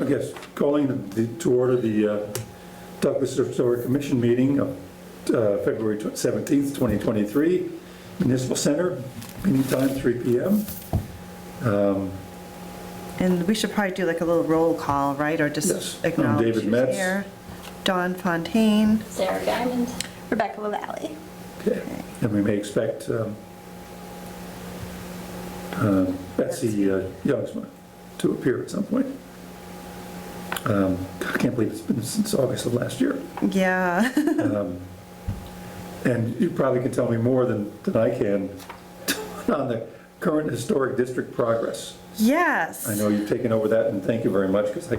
I guess, to order the Douglas Historic Commission meeting of February 17th, 2023, Municipal Center, meeting time 3 p.m. And we should probably do like a little roll call, right? Or Yes. just I'm acknowledge David who's Metz. here. Dawn Fontaine. Sarah Diamond. Rebecca LaValle. Okay. And we may expect Betsy Youngsma to appear at some point. I can't believe it's been since August of last year. Yeah. And you probably can tell me more than I can on the current historic district progress. Yes. I know you've taken over that, and thank you very much, because I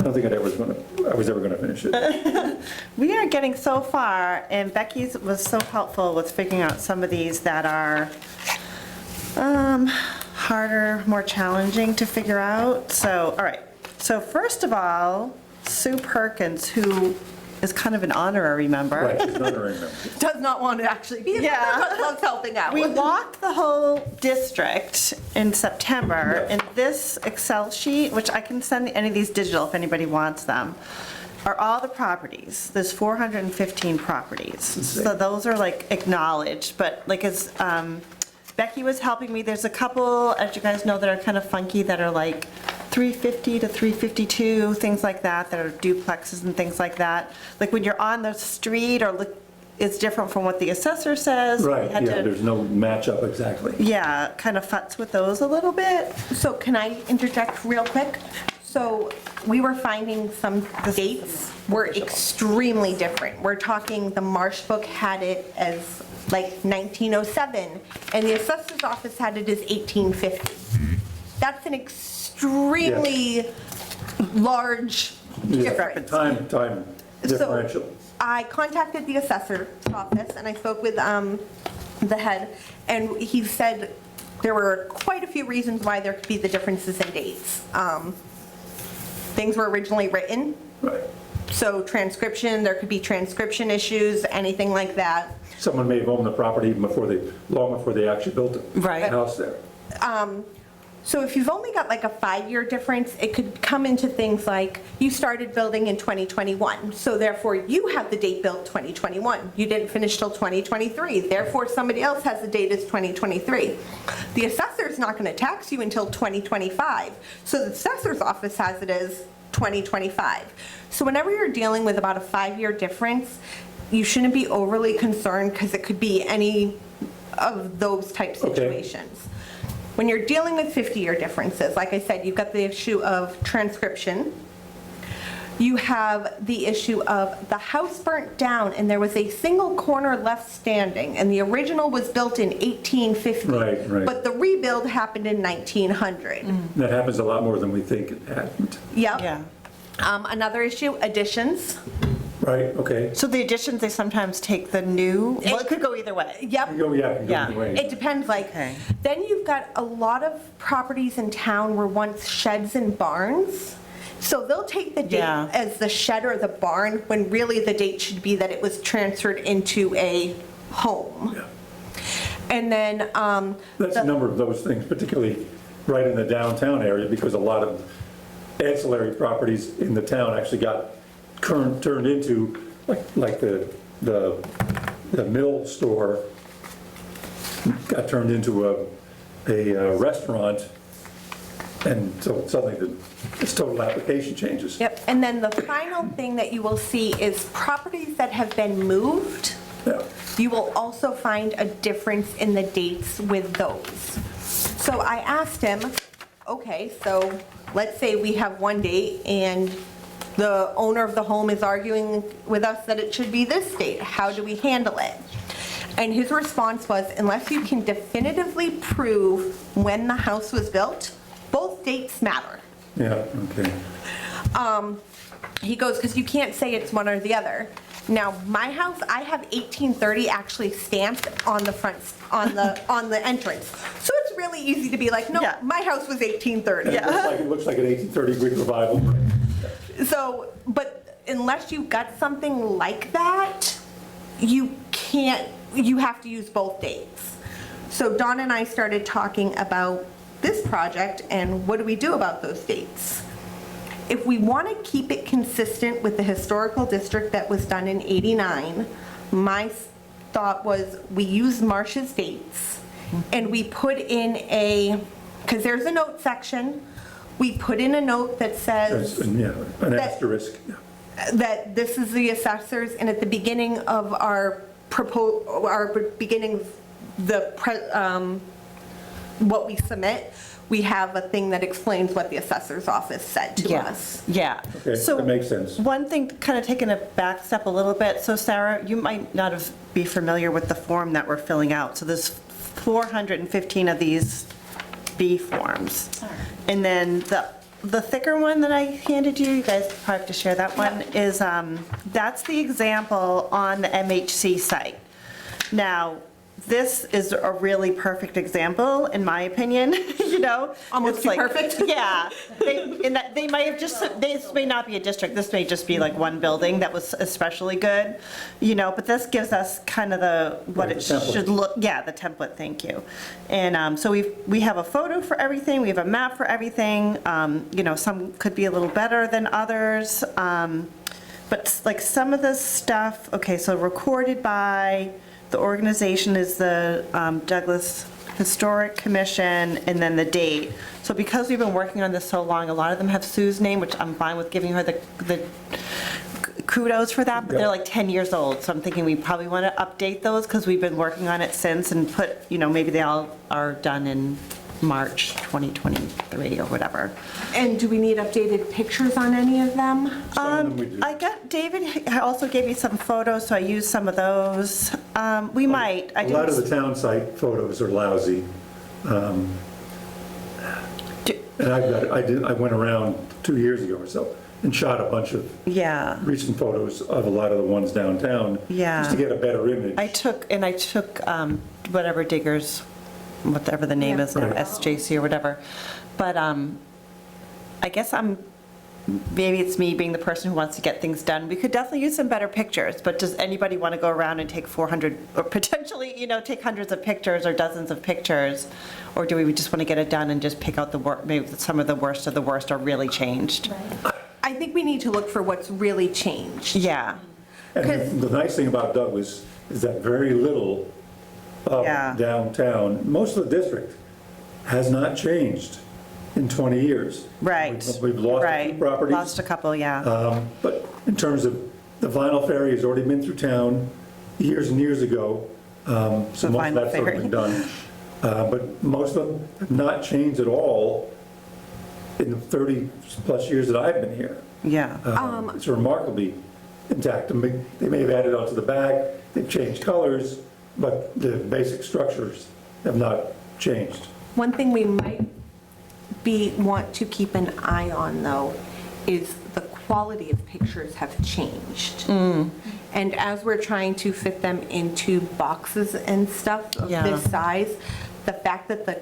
don't think I was ever gonna finish it. We are getting so far, and Becky's was so helpful with figuring out some of these that are harder, more challenging to figure out. So, all right. So first of all, Sue Perkins, who is kind of an honorary member. Right, she's not honorary member. Does not want to actually be a Yeah. member, but loves helping out. We walked the whole district in September, and this Excel sheet, which I can send any of these digital if anybody wants them, are all the properties. There's 415 properties. insane. So those are like acknowledged, but like as Becky was helping me, there's a couple, as you guys know, that are kind of funky, that are like 350 to 352, things like that are duplexes and things like that. Like when you're on the street or look, it's different from what the assessor says. We Right, had yeah, to- there's no matchup exactly. Yeah, kind of futz with those a little bit. So can I interject real quick? So we were finding some dates were extremely different. We're talking the Marsh book had it as like 1907, and the assessor's office had it as 1850. That's an extremely large difference. Time differential. So I contacted the assessor's office and I spoke with the head, and he said there were quite a few reasons why there could be the differences in dates. Things were originally written, Right. so transcription, there could be transcription issues, anything like that. Someone may have owned the property even long before they actually built the Right. house there. So if you've only got like a 5-year difference, it could come into things like you started building in 2021, so therefore you have the date built 2021. You didn't finish till 2023, therefore somebody else has the date as 2023. The assessor's not going to tax you until 2025, so the assessor's office has it as 2025. So whenever you're dealing with about a 5-year difference, you shouldn't be overly concerned because it could be any of those type Okay. situations. When you're dealing with 50-year differences, like I said, you've got the issue of transcription. You have the issue of the house burnt down and there was a single corner left standing, and the original was built in 1850. Right. But the rebuild happened in 1900. That happens a lot more than we think it happened. Yep. Yeah. Another issue, additions. Right, okay. So the additions, they sometimes take the new, well, it could go either way. Yep. Oh, yeah, it can go Yeah. either way. It depends, like, Okay. then you've got a lot of properties in town were once sheds and barns. So they'll take the date Yeah. as the shed or the barn, when really the date should be that it was transferred into a home. Yeah. And then, That's a number of those things, particularly right in the downtown area, because a lot of ancillary properties in the town actually got turned into, like the mill store got turned into a restaurant, and so suddenly its total application changes. yep, and then the final thing that you will see is properties that have been moved. Yeah. You will also find a difference in the dates with those. So I asked him, okay, so let's say we have one date and the owner of the home is arguing with us that it should be this date. How do we handle it? And his response was, unless you can definitively prove when the house was built, both dates matter. Yeah, okay. He goes, because you can't say it's one or the other. Now, my house, I have 1830 actually stamped on the front, on the entrance. So it's really easy to be like, no, Yeah. my house was 1830. It looks like an 1830 Greek revival. So, but unless you've got something like that, you can't, you have to use both dates. So Dawn and I started talking about this project and what do we do about those dates? If we want to keep it consistent with the historical district that was done in '89, my thought was we use Marcia's dates and we put in because there's a note section, we put in a note that says Yeah, an That- asterisk. Yeah. that this is the assessors, and at the beginning of our what we submit, we have a thing that explains what the assessor's office said to us. Yeah. Okay, So that makes sense. One thing, kind of taking a back step a little bit, so Sarah, you might not be familiar with the form that we're filling out. So there's 415 of these B forms. And then the thicker one that I handed you, you guys probably have to share that one, is, that's the example on the MHC site. Now, this is a really perfect example, in my opinion, you know? Almost It's too like- perfect. Yeah. They might have just, this may not be a district, this may just be like one building that was especially good, you know, but this gives us kind of what Right, it the template. should look, yeah, the template, thank you. And so we have a photo for everything, we have a map for everything, you know, some could be a little better than others, but like some of the stuff, okay, so recorded by, the organization is the Douglas Historic Commission, and then the date. So because we've been working on this so long, a lot of them have Sue's name, which I'm fine with giving her the kudos for that, but they're Yeah. like 10 years old, so I'm thinking we probably want to update those, because we've been working on it since, and put, you know, maybe they all are done in March 2023 or whatever. And do we need updated pictures on any of them? Some of them we do. I got, David also gave me some photos, so I used some of those. We might. I A lot of didn't- the town site photos are lousy. Do- And I went around 2 years ago or so and shot a bunch of Yeah. recent photos of a lot of the ones downtown. Yeah. Just to get a better image. I took whatever Diggers, whatever the name Yeah. is now, Right. SJC or whatever. But I guess maybe it's me being the person who wants to get things done. We could definitely use some better pictures, but does anybody want to go around and take 400, or potentially, you know, take hundreds of pictures or dozens of pictures? Or do we just want to get it done and just pick out maybe some of the worst of the worst are really changed? I think we need to look for what's really changed. Yeah, And the nice thing about Douglas is that very little of Yeah. downtown, most of the district, has not changed in 20 years. right. We've lost a few Right. properties. Lost a couple, yeah. But in terms of, the vinyl ferry has already been through town years and years ago, so The most of vinyl that's already been done. But most of them have not changed at all in the 30-plus years that I've been here. Yeah, It's remarkably intact. They may have added onto the back, they've changed colors, but the basic structures have not changed. One thing we might want to keep an eye on, though, is the quality of pictures have changed. And as we're trying to fit them into boxes and stuff of Yeah. this size, the fact that the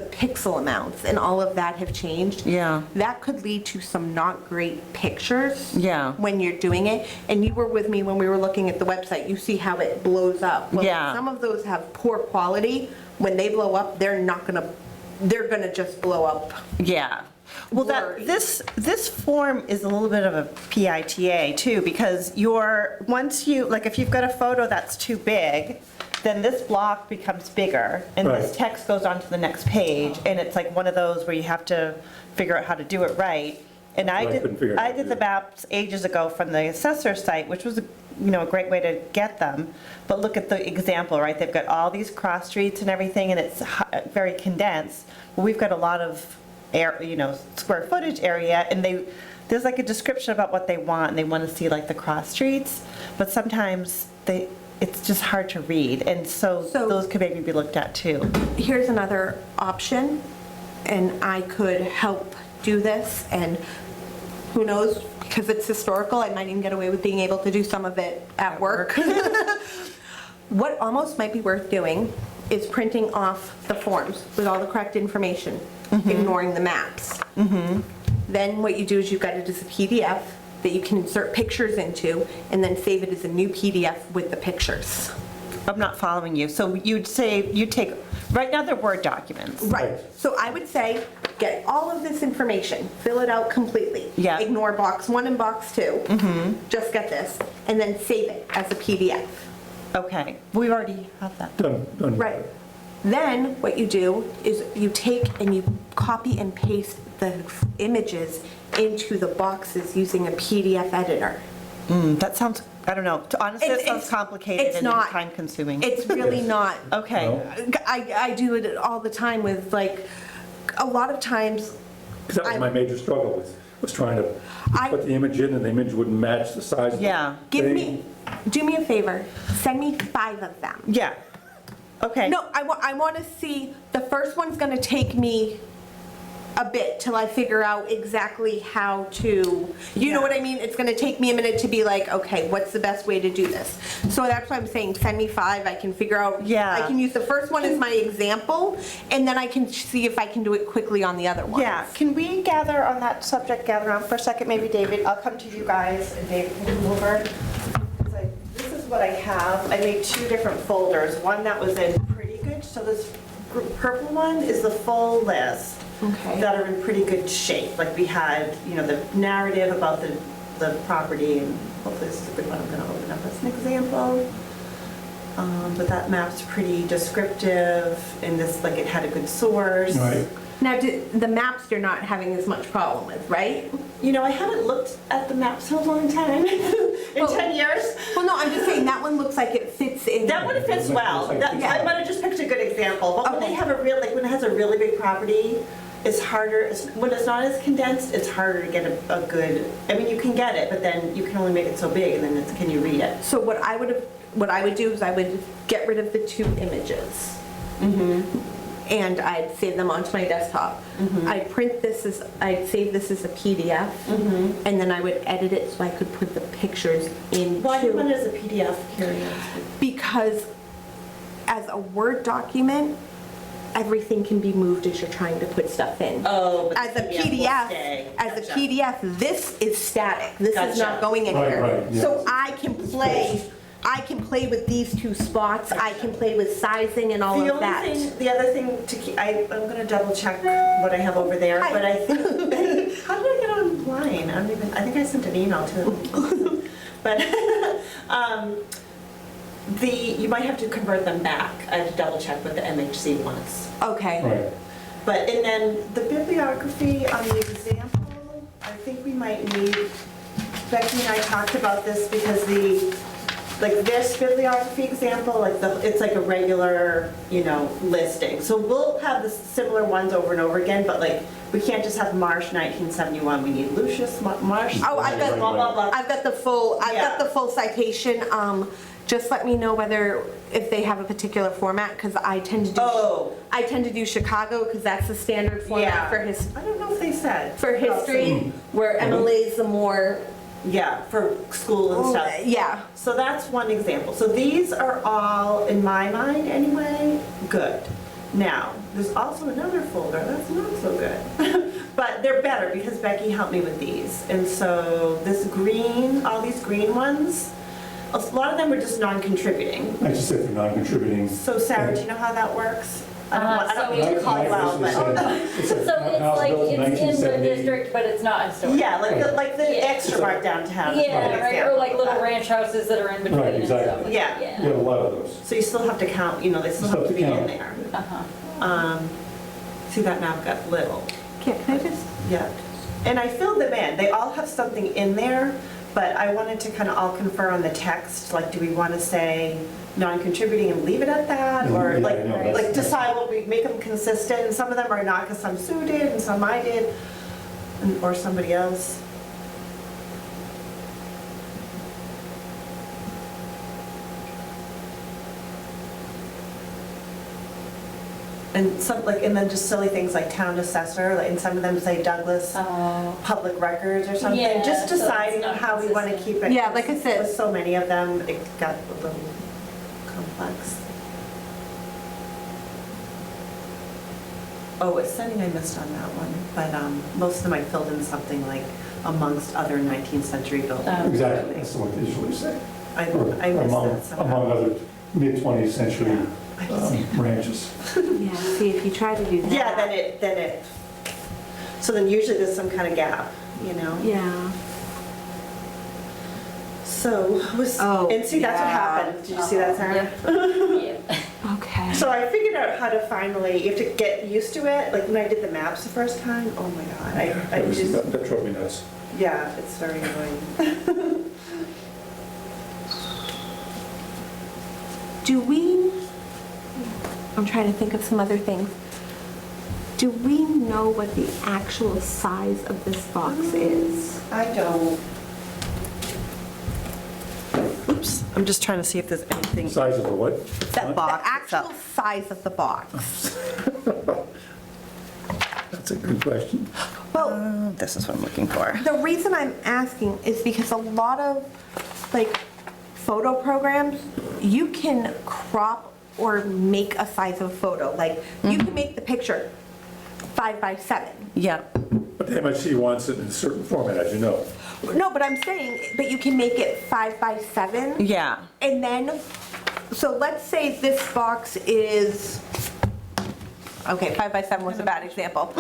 pixel amounts and all of that have changed. Yeah. That could lead to some not great pictures. Yeah. When you're doing it. And you were with me when we were looking at the website. You see how it blows up. Well, Yeah. some of those have poor quality. When they blow up, they're gonna just blow up. yeah. Well, Blurry. this form is a little bit of a PITA too, because if you've got a photo that's too big, then this block becomes bigger, and this Right. text goes on to the next page, and it's like one of those where you have to figure out how to do it right. And I couldn't figure it out did the either. maps ages ago from the assessor site, which was, a great way to get them. But look at the example, right? They've got all these cross streets and everything, and it's very condensed. Well, we've got a lot of square footage area, and there's like a description about what they want, and they want to see like the cross streets, but sometimes it's just hard to read, and so So- those could maybe be looked at too. Here's another option, and I could help do this, and who knows, because it's historical, I might even get away with being able to do some of it at work. What almost might be worth doing is printing off the forms with all the correct information, ignoring the maps. Then what you do is you've got it as a PDF that you can insert pictures into, and then save it as a new PDF with the pictures. I'm not following you. So you'd say, you take, right now they're Word documents. Right, so I would say, get all of this information, fill it out completely. Yeah. Ignore box 1 and box 2. Just get this, and then save it as a PDF. Okay, we already have that. Done. Right. Then what you do is you take and you copy and paste the images into the boxes using a PDF editor. That sounds, I don't know, honestly, it sounds It's complicated and not. time consuming. It's really not. Okay, No. I do it all the time with, like, a lot of times, Because that was my major struggle, was trying to I- put the image in and the image wouldn't match the size of the Yeah. thing. do me a favor, send me 5 of them. yeah, okay. No, I want to see, the first one's going to take me a bit till I figure out exactly how to, you know what I mean? It's going to take me a minute to be like, okay, what's the best way to do this? So that's why I'm saying, send me 5, I can figure out. Yeah. I can use the first one as my example, and then I can see if I can do it quickly on the other ones. Yeah, can we gather on that subject, gather around for a second, maybe David? I'll come to you guys and David can come over. 'Cause this is what I have. I made 2 different folders, one that was in pretty good, so this purple one is the full list. Okay. That are in pretty good shape. Like we had, you know, the narrative about the property, and hopefully this is a good one I'm gonna open up as an example. But that map's pretty descriptive, and this, like, it had a good source. Right. Now, the maps you're not having as much problem with, right? You know, I haven't looked at the maps in a long time, in 10 years. Well, no, I'm just saying, that one looks like it fits in. That one fits well. That- Yeah. I might have just picked a good example, but when Okay. they have a real, like, when it has a really big property, it's harder, when it's not as condensed, it's harder to get a good, I mean, you can get it, but then you can only make it so big, and then it's, can you read it? So what I would do is I would get rid of the 2 images. And I'd save them onto my desktop. I'd print this as, I'd save this as a PDF, and then I would edit it so I could put the pictures into. Why do you want it as a PDF, curious? Because as a Word document, everything can be moved as you're trying to put stuff in. Oh, but As the a PDF will PDF, stay. as a Gotcha. PDF, this is static. This is Gotcha. not going anywhere. right, yeah. So I can play with these 2 spots. I can play with sizing and all The of that. only thing, the other thing to keep, I'm gonna double check what I have over there, Hi. but I think, how did I get online? I don't even, I think I sent an email to them. But, you might have to convert them back. I have to double check what the MHC wants. Okay. Right. But, and then the bibliography on the example, I think we might need, Becky and I talked about this because like this bibliography example, like it's like a regular, you know, listing. So we'll have the similar ones over and over again, but like, we can't just have Marsh 1971, we need Lucius Marsh. Oh, I've got, blah, blah, blah. I've got the full, citation. Just let me know if they have a particular format, because I tend to do. Oh. I tend to do Chicago, because that's the standard Yeah. format I don't know if they said. for history, where MLA's the more. Yeah, for school and stuff. Yeah. So that's one example. So these are all, in my mind anyway, good. Now, there's also another folder that's not so good. But they're better because Becky helped me with these. And so this green, all these green ones, a lot of them were just non-contributing. I just said for non-contributing. So Sarah, do you know how that works? I don't mean to I- call I you out, basically but. said it's a So it's house like, built in it's in the 1978. district, but it's not historic. Yeah, like the Yeah. extra part downtown. is one Yeah, right, or example like of little that. ranch houses that are in between Right, and stuff. exactly. like Yeah. that. We have a lot of those. So you still have to count, you know, they still Still have to be in count. there. Uh-huh. See, that map got little. Can I just? Yeah. And I filled them in. They all have something in there, but I wanted to kind of all confer on the text. Like, do we want to say non-contributing and leave it at that? Or Yeah, like, I know, that's- like decide what we, make them consistent. And some of them are not because some Sue did and some I did, or somebody else. And some, like, and then just silly things like town assessor, like, and some of them say Douglas Public Records or something. Yeah, Just so it's deciding not how we want to consistent. keep it. Yeah, like I said- With so many of them, it got a little complex. Oh, ascending I missed on that one, but most of them I filled in something like amongst other 19th century buildings. Oh. Exactly, that's what they usually say. I Or missed among- that somehow. Among other mid-20th century ranches. Yeah, see, if you try to do that. Yeah, then it, so then usually there's some kind of gap, you know? Yeah. So, Oh, and see, that's what yeah. happened. Did you see that, Sarah? Yeah. Okay. So I figured out how to finally, you have to get used to it. Like when I did the maps the first time, oh my God, I just, That drove me nuts. yeah, it's very annoying. Do we, I'm trying to think of some other things. Do we know what the actual size of this box is? I don't. Oops, I'm just trying to see if there's anything. Size of the what? That box The actual itself. size of the box. That's a good question. Well, This is what I'm looking for. the reason I'm asking is because a lot of, like, photo programs, you can crop or make a size of a photo. Like, you can make the picture 5 by 7. Yeah, But the MHC wants it in a certain format, as you know. No, but I'm saying, but you can make it 5 by 7. yeah, And then, so let's say this box is, okay, 5 by 7 was a bad example.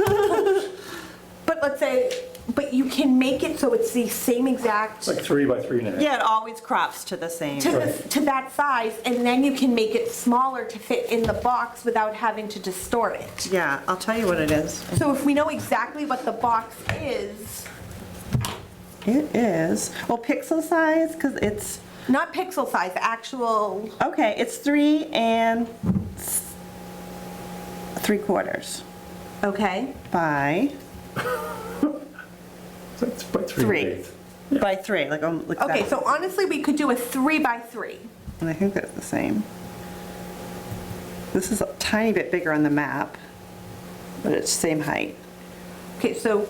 But let's say, but you can make it so it's the same exact, It's like 3 by 3.5. yeah, it always crops to the same. to that size, and then you can make it smaller to fit in the box without having to distort it. Yeah, I'll tell you what it is. So if we know exactly what the box is, It is, well, pixel size, because it's, not pixel size, actual, okay, it's 3 3/4 okay? by That's by 3. 3.8. By 3, like Okay, that. so honestly, we could do a 3 by 3. And I think they're the same. This is a tiny bit bigger on the map, but it's same height. Okay, so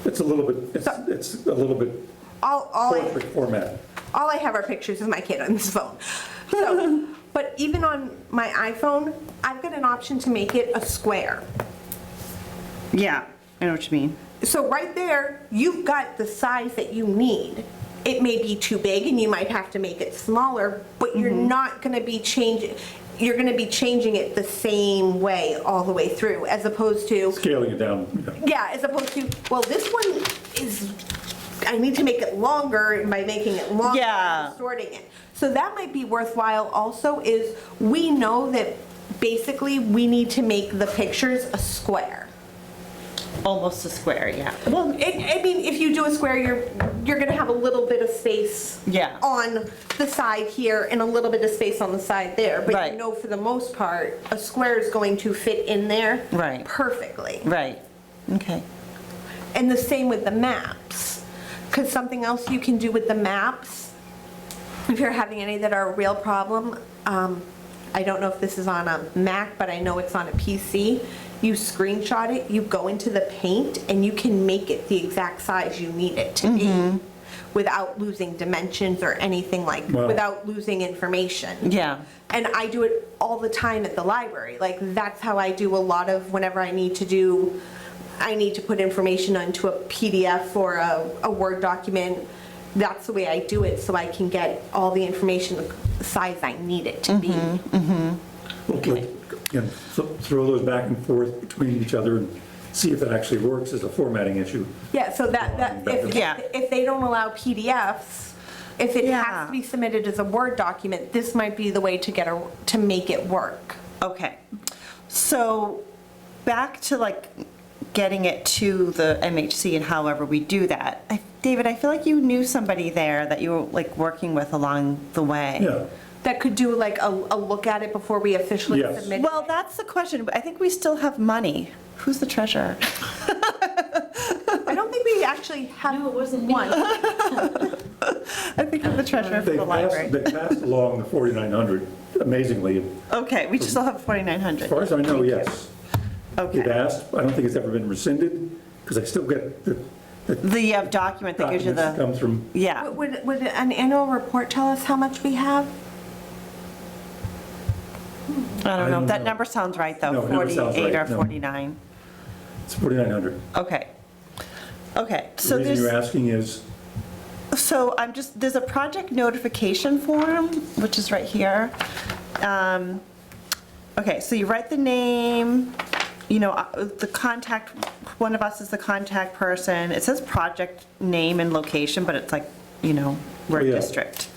It's a little bit, it's a little bit all I... portrait format. All I have are pictures of my kid on this phone. So, but even on my iPhone, I've got an option to make it a square. Yeah, I know what you mean. So right there, you've got the size that you need. It may be too big and you might have to make it smaller, but you're not gonna be changing, you're gonna be changing it the same way all the way through, as opposed to, Scaling it down, yeah, as opposed to, well, this one is, I need to make it longer, and by making it longer, Yeah. I'm distorting it. So that might be worthwhile also, is we know that basically we need to make the pictures a square. Almost a square, yeah. Well, I mean, if you do a square, you're gonna have a little bit of space Yeah. on the side here and a little bit of space on the side there. But Right. you know, for the most part, a square is going to fit in there Right. perfectly. Right, okay. And the same with the maps. Because something else you can do with the maps, if you're having any that are a real problem, I don't know if this is on a Mac, but I know it's on a PC. You screenshot it, you go into the paint, and you can make it the exact size you need it to be without losing dimensions or anything like, Wow. without losing information. Yeah, And I do it all the time at the library. Like, that's how I do a lot of whenever I need to put information onto a PDF or a Word document. That's the way I do it, so I can get all the information the size I need it to be. Again, throw those back and forth between each other and see if it actually works as a formatting issue. Yeah, so that Yeah. if they don't allow PDFs, if it Yeah. has to be submitted as a Word document, this might be the way to make it work. okay. So back to like getting it to the MHC and however we do that. David, I feel like you knew somebody there that you were like working with along the way. Yeah, That could do like a look at it before we officially Yes. submit. Well, that's the question. I think we still have money. Who's the treasurer? I don't think we actually have No, it wasn't me. one. I think I'm the treasurer for they the library. passed along the 4,900 amazingly. Okay, we still have As 4,900. far as I know, yes. They've Okay. asked, I don't think it's ever been rescinded, because I still get the The document that gives you documents that the, come from, yeah. Would an annual report tell us how much we have? I don't know. don't That know. number sounds right, though, No, it never sounds 48 or right, no. 49. it's 4,900. Okay. Okay, The so reason you're there's, asking is, so there's a project notification form, which is right here. Okay, so you write the name, you know, the contact, one of us is the contact person. It says project name and location, but it's like, you know, we're a Yeah. district.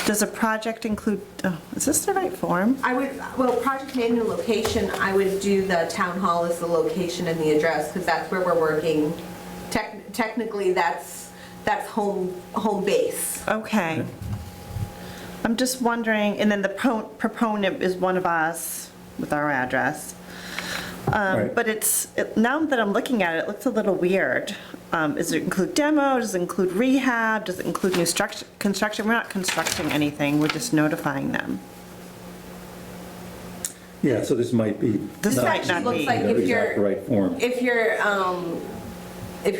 Does a project include, oh, is this the right form? Project name and location, I would do the town hall as the location and the address, because that's where we're working. Technically, that's home base. Okay. I'm just wondering, and then the proponent is one of us with our address. Right. But now that I'm looking at it, it looks a little weird. Does it include demo? Does it include rehab? Does it include new construction? We're not constructing anything, we're just notifying them. Yeah, so this might be. This might not Looks be. like the if exact you're, right form. if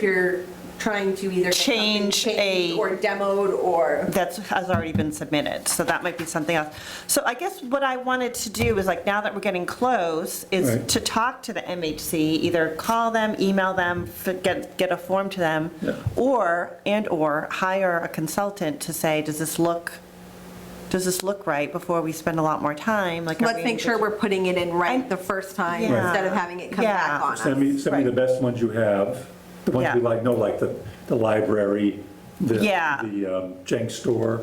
you're trying to either get something Change changed or demoed or. That has already been submitted, so that might be something else. So I guess what I wanted to do is, like, now that we're getting close, is Right. to talk to the MHC, either call them, email them, get a form to them, Yeah. or hire a consultant to say, does this look right, before we spend a lot more time? Like, are Let's we make sure we're putting it in right And- the first time Yeah. instead of having it come Yeah. back on us. Send me the best ones you have, the ones we Yeah. like, like the library, the Yeah. junk store,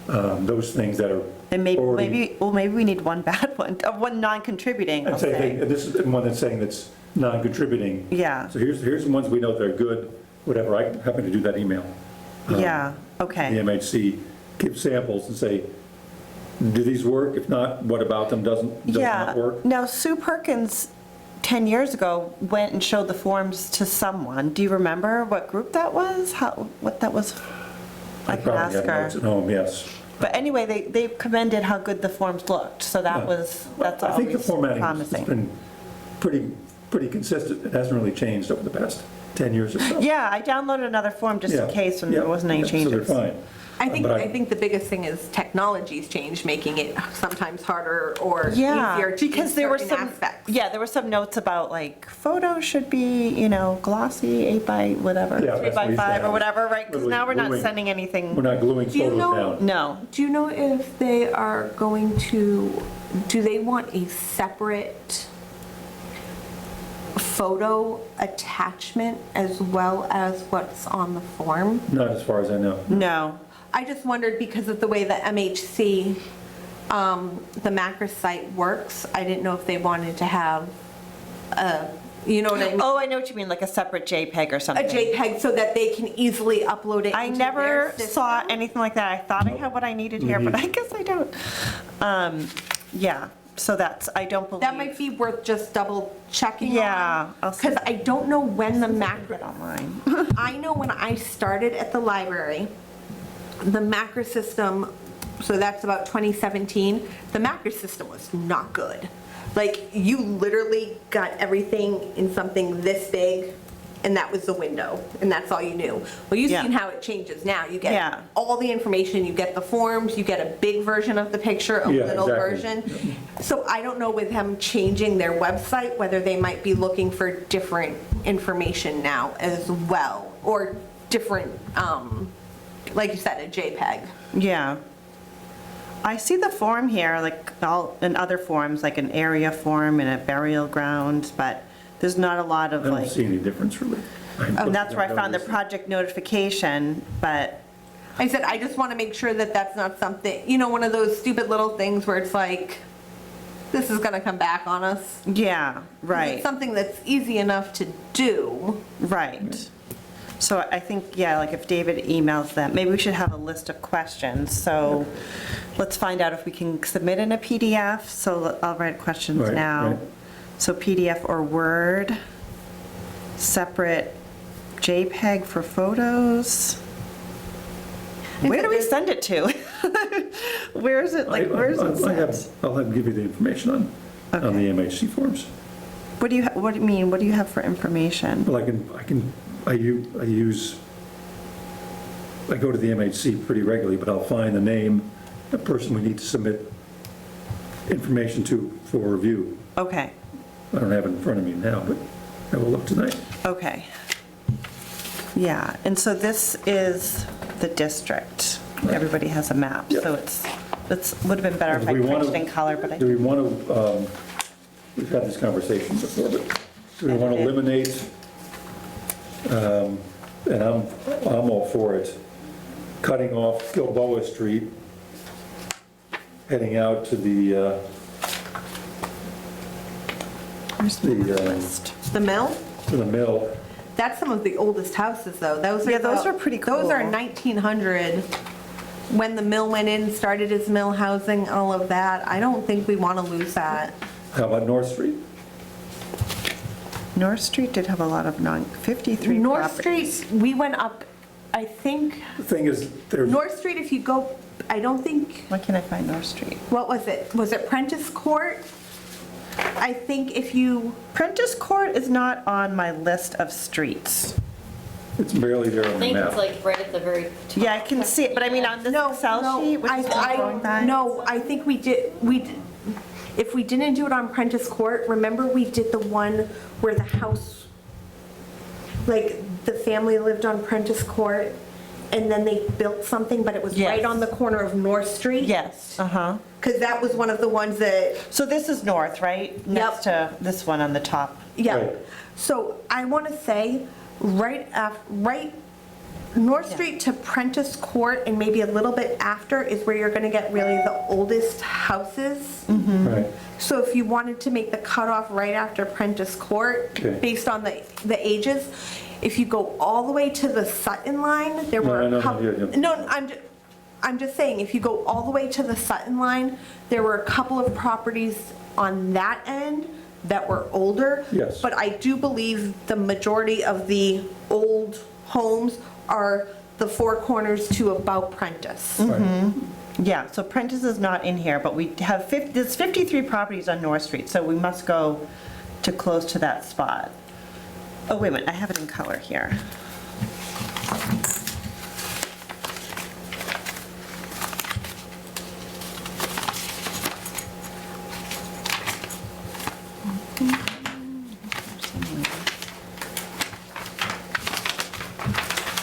those things that are And maybe already. maybe we need one bad one, one non-contributing, I'll And say, say. hey, this is the one that's saying that's non-contributing. Yeah. So here's the ones we know they're good, whatever, I happen to do that email. Yeah, The okay. MHC, give samples and say, do these work? If not, what about them does Yeah. not work? Now, Sue Perkins, 10 years ago, went and showed the forms to someone. Do you remember what group that was? What that was? I can probably ask have notes her. at home, yes. But anyway, they commended how good the forms looked, so that's I think the always formatting has promising. been pretty consistent. It hasn't really changed over the past 10 years or so. Yeah, I downloaded another form just in Yeah, case when yeah, there wasn't any yeah, changes. So they're fine. I But think the biggest thing is technology's changed, making it sometimes harder or Yeah, easier to because there were certain some, aspects. there were some notes about, like, photos should be, you know, glossy, 8 by whatever, Yeah, 3 that's what by we used to 5 or have. whatever, right? Because Literally now we're not gluing- sending We're anything, not gluing Do you photos know- down. no. Do you know if they are going to, do they want a separate photo attachment as well as what's on the form? Not as far as I know. No. I just wondered because of the way the MHC, the Macris site works, I didn't know if they wanted to have, you know what I mean? Oh, I know what you mean, like a separate JPEG or A something. JPEG so that they can easily upload it I into never their system. saw anything like that. I thought I had what I needed here, but I guess I don't. Yeah, so I don't believe. That might be worth just double checking on. Yeah, I'll see. Because I don't know when the Macris, Online. I know when I started at the library, the Macris system, so that's about 2017, the Macris system was not good. Like, you literally got everything in something this big, and that was the window, and that's all you knew. Well, you've Yeah. seen how it changes now. You Yeah. get all the information, you get the forms, you get a big version of the picture, a Yeah, little exactly. version. So I don't know with them changing their website, whether they might be looking for different information now as well, or different, like you said, a JPEG. Yeah. I see the form here, like in other forms, like an area form and a burial ground, but there's not a lot I of don't like, see any difference really. and that's where I found the project notification, but I said, I just want to make sure that that's not something, you know, one of those stupid little things where it's like, this is going to come back on us. yeah, It's right, something that's easy enough to do. right. So I think, yeah, like if David emails them, maybe we should have a list of questions, so let's find out if we can submit in a PDF, so I'll write questions Right, now. right. So PDF or Word, separate JPEG for photos. Where do we send it to? Where is it, like, where is it sent? I'll have, give you the information on the MHC forms. What do you, what do you mean, what do you have for information? Well, I go to the MHC pretty regularly, but I'll find the name, the person we need to submit information to for review. Okay, I don't have it in front of me now, but I will look tonight. okay. Yeah, and so this is the district. Everybody has a map, so it's would have been better if I Do we wanna- printed in color, but I Do we want to, we've had this conversation before, but do we want to eliminate, and I'm all for it, cutting off Gilboa Street, heading out to the, Where's the, list? The mill? to the mill. That's some of the oldest houses, though. Those are Yeah, those the- are pretty Those are cool. 1900, when the mill went in, started as mill housing, all of that. I don't think we want to lose that. How about North Street? North Street did have a lot of 53 North properties. Street, we went up, I think, The thing is, there's, North Street, if you go, I don't think, Why can't I find North Street? what was it? Was it Prentice Court? I think if you, Prentice Court is not on my list of streets. it's barely there on I the think it's map. like right at the very top. Yeah, I can see it, but I mean, on this no, Excel no, sheet, which is going by. no, I think if we didn't do it on Prentice Court, remember we did the one where the house, like, the family lived on Prentice Court, and then they built something, but it was right Yes. on the corner of North Street? Yes, uh-huh. Because that was one of the ones that, So this is north, right? Next to this one on the top. yeah. Right. So I want to say, North Yeah. Street to Prentice Court and maybe a little bit after is where you're going to get really the oldest houses. Right, So if you wanted to make the cutoff right after Prentice Court, Okay. based on the ages, if you go all the way to the Sutton line, there were No, a couple. yeah. No, I'm just saying, if you go all the way to the Sutton line, there were a couple of properties on that end that were older. Yes. But I do believe the majority of the old homes are the four corners to about Prentice. right. Yeah, so Prentice is not in here, but we have, there's 53 properties on North Street, so we must go to close to that spot. Oh, wait a minute, I have it in color here.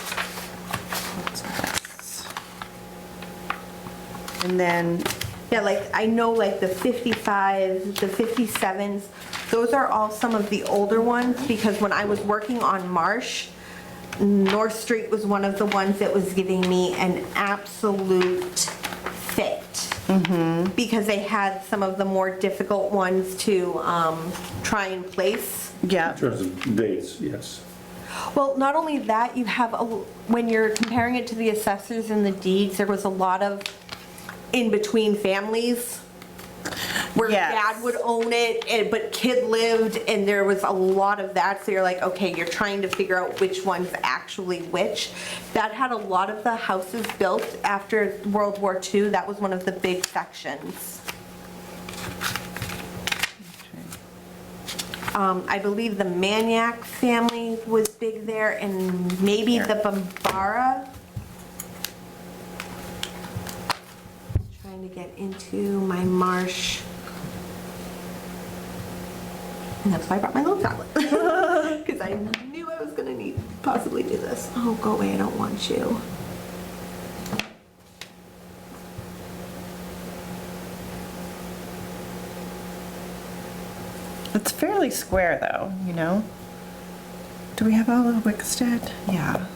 What's this? And then, Yeah, like, I know like the 55s, the 57s, those are all some of the older ones, because when I was working on Marsh, North Street was one of the ones that was giving me an absolute fit. Because they had some of the more difficult ones to try and place. yeah, In terms of dates, yes. Well, not only that, you have, when you're comparing it to the assessors and the deeds, there was a lot of in-between families where Yes. dad would own it, but kid lived, and there was a lot of that. So you're like, okay, you're trying to figure out which one's actually which. That had a lot of the houses built after World War II. That was one of the big sections. I believe the Maniac family was big there, and maybe the Bambara. Trying to get into my Marsh. And that's why I brought my little tablet. Because I knew I was going to possibly do this. Oh, go away, I don't want you. it's fairly square though, you know? Do we have all of Wickstead? Yeah.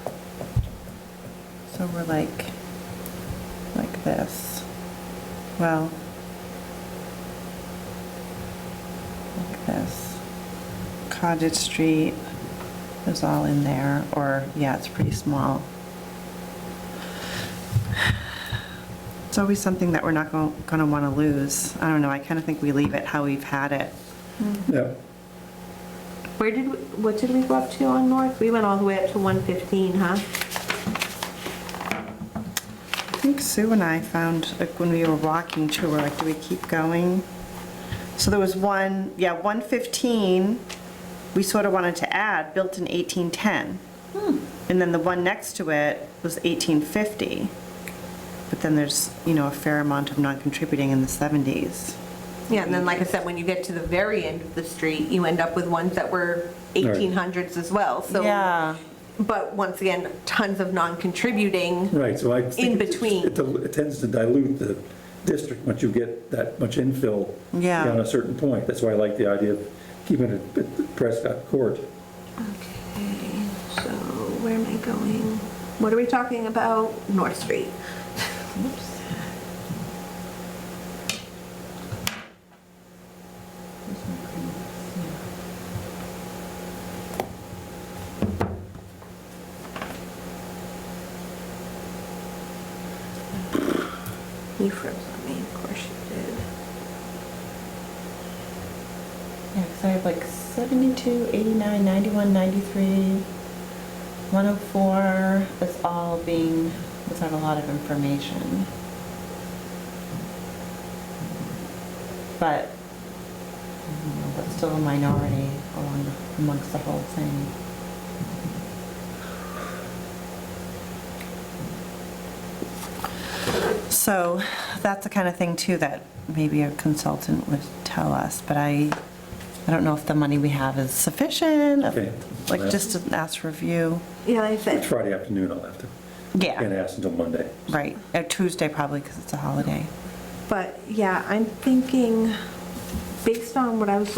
So we're like this. Well, like this. Cottage Street is all in there, or, yeah, it's pretty small. It's always something that we're not gonna wanna lose. I don't know, I kinda think we leave it how we've had it. Yeah, What did we go up to on North? We went all the way up to 115, huh? I think Sue and I found, like, when we were walking too, we're like, do we keep going? So there was 115, we sort of wanted to add, built in 1810. And then the one next to it was 1850. But then there's, a fair amount of non-contributing in the 70s. Yeah, and then like I said, when you get to the very end of the street, you end up with ones that were 1800s as well, so. Yeah. But once again, tons of non-contributing. right, so I think In between. it tends to dilute district once you get that much infill Yeah. beyond a certain point. That's why I like the idea of keeping it at Prescott Court. Okay, so where am I going? What are we talking about? North Street. You froze on me, of course you did. Yeah, because I have like 72, 89, 91, 93, 104 is all being, without a lot of information. But, but still a minority amongst the whole thing. So that's the kind of thing too that maybe a consultant would tell us, but I don't know if the money we have is sufficient, Okay. like just to ask review. Yeah, like I It's said, Friday afternoon, I'll have to, can't Yeah, ask until Monday. right, Tuesday probably because it's a holiday. but yeah, I'm thinking, based on what I was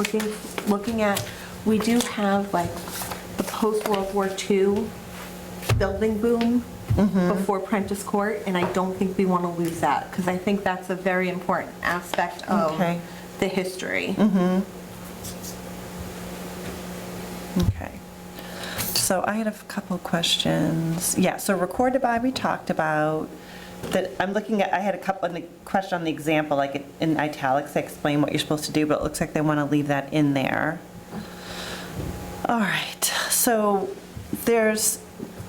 looking at, we do have like the post-World War II building boom before Prentice Court, and I don't think we want to lose that, because I think that's a very important aspect of Okay. the history. Okay. So I had a couple questions. Yeah, so recorded by, we talked about, that I'm looking at, I had a couple, of the question on the example, like in italics, they explain what you're supposed to do, but it looks like they want to leave that in there. All right, so there's,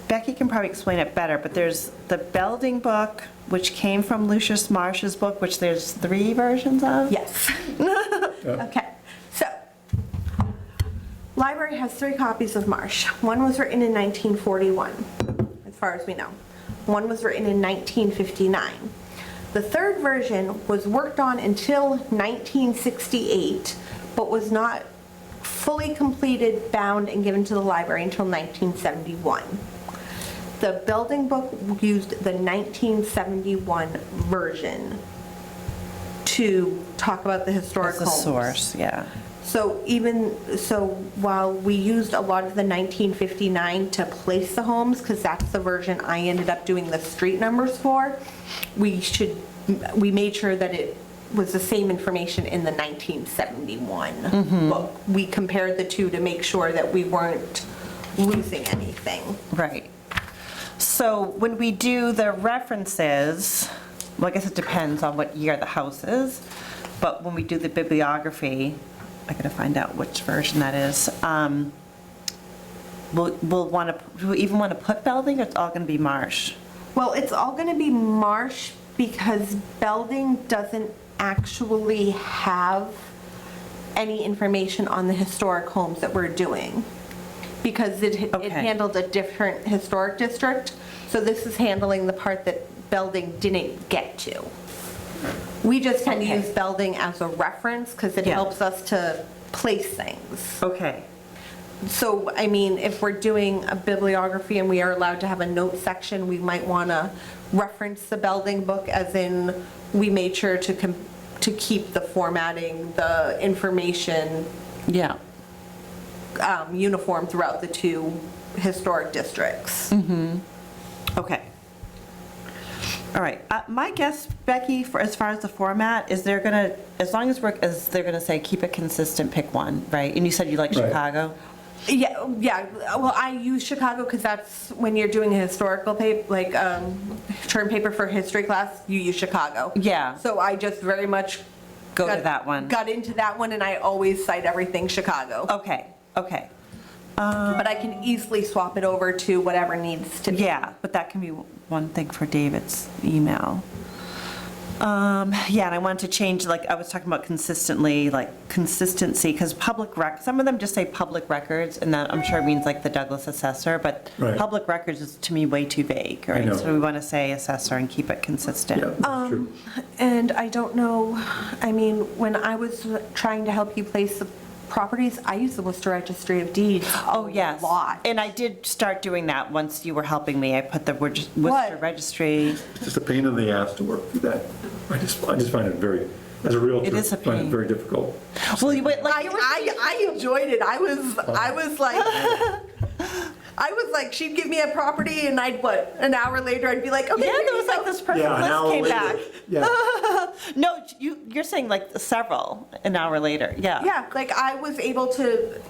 Becky can probably explain it better, but there's the Belding book, which came from Lucius Marsh's book, which there's 3 versions of? Yes. Okay, so, library has 3 copies of Marsh. One was written in 1941, as far as we know. One was written in 1959. The third version was worked on until 1968, but was not fully completed, bound, and given to the library until 1971. The Belding book used the 1971 version to talk about the historic As a homes. source, yeah. So while we used a lot of the 1959 to place the homes, because that's the version I ended up doing the street numbers for, we made sure that it was the same information in the 1971 book. We compared the two to make sure that we weren't losing anything. Right. So when we do the references, well, I guess it depends on what year the house is, but when we do the bibliography, I gotta find out which version that is. Do we even want to put Belding, or it's all gonna be Marsh? Well, it's all going to be Marsh because Belding doesn't actually have any information on the historic homes that we're doing, because it Okay. handled a different historic district. So this is handling the part that Belding didn't get to. We just tend to Okay. use Belding as a reference because it Yeah. helps us to place things. Okay. So, I mean, if we're doing a bibliography and we are allowed to have a note section, we might want to reference the Belding book, as in, we made sure to keep the formatting, the information Yeah. uniform throughout the 2 historic districts. Okay. All right. My guess, Becky, for as far as the format, is they're gonna, as long as they're gonna say, keep it consistent, pick one, right? And you said you like Right. Chicago? Yeah, yeah. Well, I use Chicago because that's when you're doing a historical paper, like term paper for history class, you use Chicago. Yeah. So I just very much Go to got- that one. Got into that one, and I always cite everything Chicago. Okay, okay. But I can easily swap it over to whatever needs to be. Yeah, but that can be one thing for David's email. Yeah, and I wanted to change, like, I was talking about consistently, like, consistency, because some of them just say public records, and that, I'm sure it means like the Douglas assessor, but Right. public records is, to me, way too vague, right? know. So we want to say assessor and keep it consistent. Yeah, that's true. And I don't know, I mean, when I was trying to help you place the properties, I use the Worcester Registry of Deeds Oh, yes. a lot. And I did start doing that once you were helping me. I put the Worcester What? Registry. It's just a pain in the ass to work through that. I just find it very, as a realtor, It is a I find it pain. very difficult. Well, you went, like, you were I enjoyed it. I was like, she'd give me a property and an hour later I'd be like, okay, yeah, here there you was like go. this perfect Yeah, an hour list came later. back. Yeah, No, you're saying like several an hour later, yeah. Yeah, like I was able to,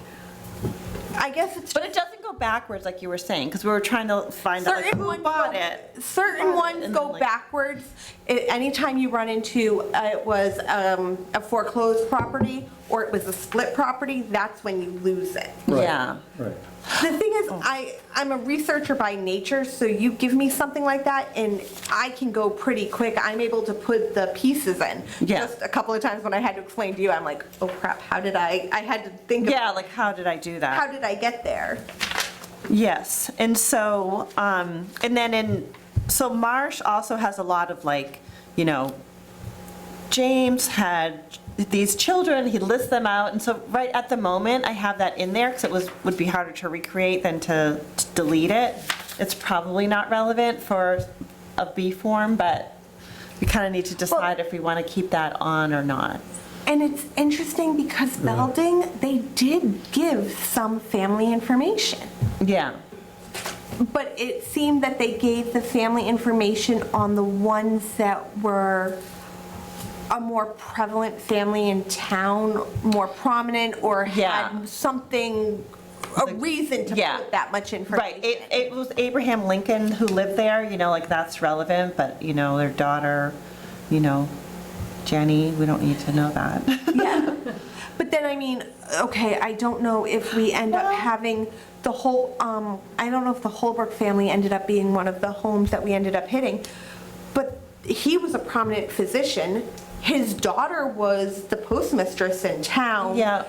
I guess it's. But it doesn't go backwards like you were saying, because we were trying to find out like Certain who ones bought go- it. Certain ones And go then, like- backwards. Anytime you run into, it was a foreclosed property or it was a split property, that's when you lose it. right, Yeah. right. The thing Oh. is, I'm a researcher by nature, so you give me something like that and I can go pretty quick. I'm able to put the pieces in. Yeah. Just a couple of times when I had to explain to you, I'm like, oh crap, how did I had to think of, Yeah, like how did I do that? how did I get there? Yes, and so, and then so Marsh also has a lot of like, you know, James had these children, he lists them out, and so right at the moment, I have that in there, because would be harder to recreate than to delete it. It's probably not relevant for a B form, but we kind of need to decide if we want to keep that on or not. And it's interesting because Belding, they did give some family information. Yeah, But it seemed that they gave the family information on the ones that were a more prevalent family in town, more prominent, or Yeah. had something, a reason to yeah. put that much information. right. It was Abraham Lincoln who lived there, you know, like that's relevant, but, you know, their daughter, you know, Jenny, we don't need to know that. Yeah. But then, I mean, okay, I don't know if we end up having the whole, I don't know if the Holbrook family ended up being one of the homes that we ended up hitting, but he was a prominent physician. His daughter was the postmistress in town. Yeah.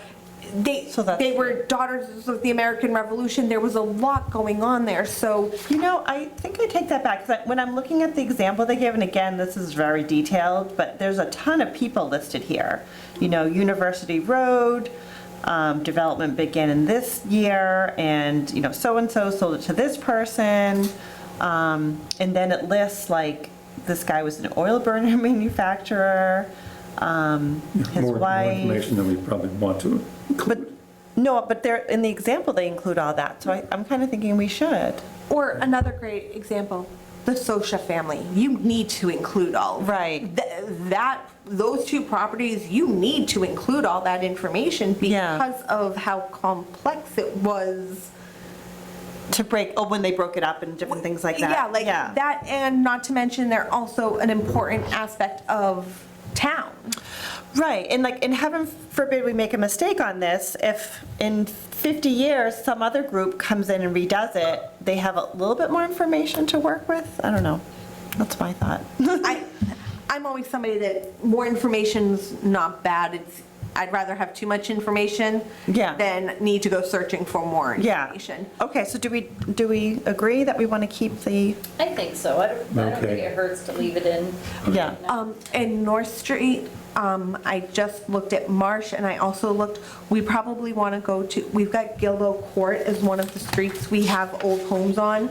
So that's- They were daughters of the American Revolution. There was a lot going on there, so. You know, I think I take that back, because when I'm looking at the example they give, and again, this is very detailed, but there's a ton of people listed here. You know, University Road, development began in this year, and, you know, so-and-so sold it to this person. And then it lists, like, this guy was an oil burner manufacturer, his More wife. information than we probably want to. But, no, but they're, in the example, they include all that, so I'm kind of thinking we should. Or another great example, the Sosha family. You need to include all. Right. Those two properties, you need to include all that information Yeah. because of how complex it was. To break, when they broke it up and different things like that. Yeah, like that, and not to mention, they're also an important aspect of town. Right, and like, and heaven forbid we make a mistake on this, if in 50 years, some other group comes in and redoes it, they have a little bit more information to work with? I don't know. That's my thought. I'm always somebody that more information's not bad. I'd rather have too much information Yeah. than need to go searching for more Yeah. information. Okay, so do we agree that we want to keep the, I think so. I don't Okay. think it hurts to leave it in. yeah, In North Street, I just looked at Marsh, and I also looked, we probably want to go to, we've got Gilbo Court as one of the streets we have old homes on.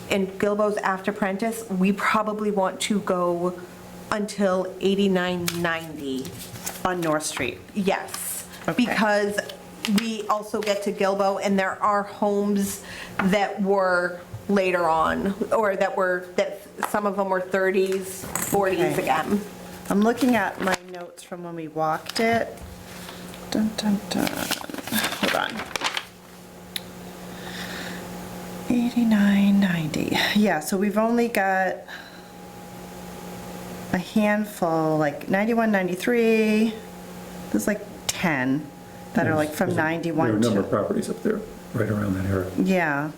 In Gilbo's after Prentice, we probably want to go until 8990. on North Street? Yes, Okay. because we also get to Gilbo, and there are homes that were later on, or that some of them were 30s, 40s Okay. again. I'm looking at my notes from when we walked it. Dun, dun, dun. Hold on. 8990. Yeah, so we've only got a handful, like 91, 93. There's like 10 that are like from There are 91 a number of to, properties up there, right around that area. yeah.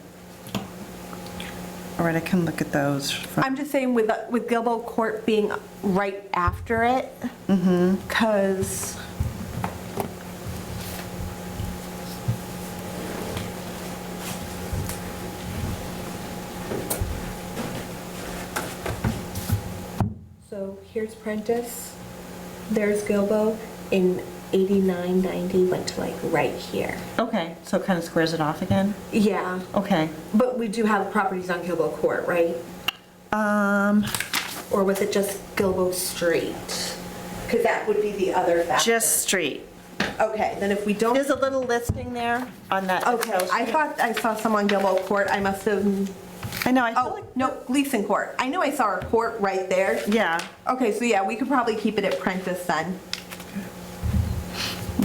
All right, I can look at those. I'm just saying with Gilbo Court being right after it, because so here's Prentice, there's Gilbo, and 89, 90 went to like right here. Okay, so it kind of squares it off again? Yeah, Okay. but we do have properties on Gilboa Court, right? Or was it just Gilboa Street? Because that would be the other factor. Just street. Okay, then if we don't, There's a little listing there on that. okay, I thought I saw some on Gilboa Court, I must have, I know, I feel oh, like, no, Gleason Court. I knew I saw a court right there. yeah, Okay, so yeah, we could probably keep it at Prentice then.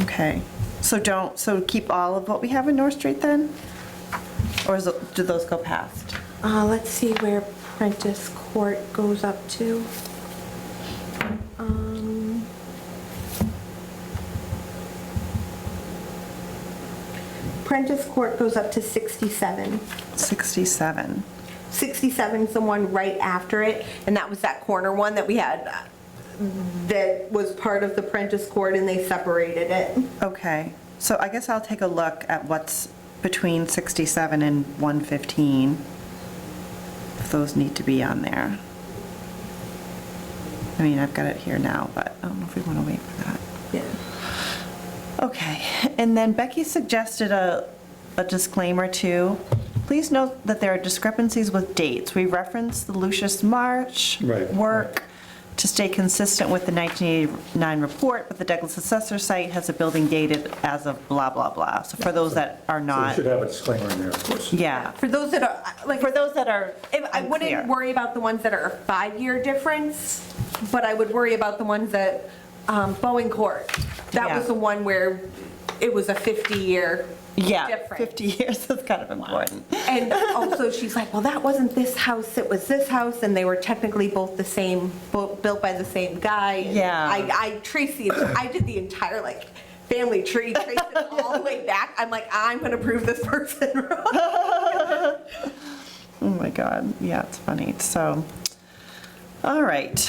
okay. So keep all of what we have in North Street then? Or do those go past? Let's see where Prentice Court goes up to. Prentice Court goes up to 67. 67. 67's the one right after it, and that was that corner one that we had that was part of the Prentice Court, and they separated it. Okay, so I guess I'll take a look at what's between 67 and 115, if those need to be on there. I mean, I've got it here now, but I don't know if we want to wait for that. Yeah. Okay, and then Becky suggested a disclaimer too. Please note that there are discrepancies with dates. We referenced the Lucius March Right, work to stay consistent with the 1989 report, but the Douglas Assessor site has a building dated as of blah, blah, blah. So for those that are So we not, should have a disclaimer in there, of course. yeah. For those that are, like, For those that are I unclear. wouldn't worry about the ones that are a 5-year difference, but I would worry about the ones that, Bowen Court. That Yeah. was the one where it was a 50-year Yeah, difference. 50 years is kind of important. And also, she's like, well, that wasn't this house, it was this house, and they were technically both the same, both built by the same guy. And Yeah. I traced I did the entire, like, family tree, traced it all the way back. I'm like, I'm gonna prove this person wrong. Oh my God, yeah, it's funny, so. All right,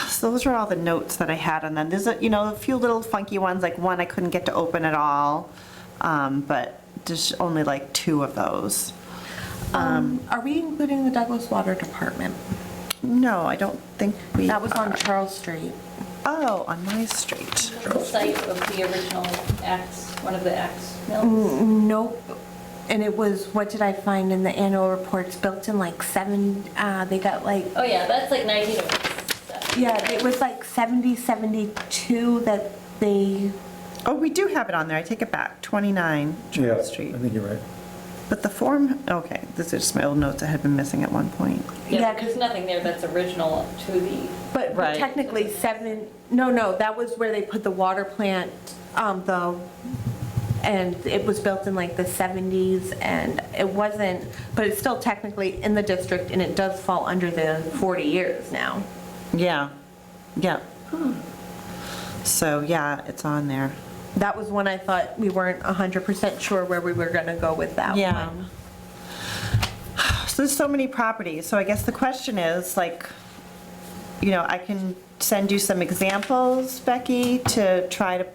so those are all the notes that I had on them. There's a few little funky ones, like one I couldn't get to open at all, but just only like 2 of those. Are we including the Douglas Water Department? No, I don't think we. That was on are. Charles Street. Oh, on my street. The site of the original Axe, one of the Axe mills. Nope. And it was, what did I find in the annual reports, built in like they got like, Oh, yeah, that's like 1907. yeah, it was like 70, 72 that they, Oh, we do have it on there, I take it back, 29 Yeah, Charles I Street. think you're right. But the form, okay, this is just my old notes that had been missing at one point. Yeah, Yeah, but there's nothing there that's original to the, but Right. technically no, that was where they put the water plant, and it was built in like the 70s, and it wasn't, but it's still technically in the district, and it does fall under the 40 years now. Yeah, yeah. So, yeah, it's on there. That was one I thought we weren't 100% sure where we were gonna go with that Yeah. one. So there's so many properties, so I guess the question is, like, I can send you some examples, Becky, to try to,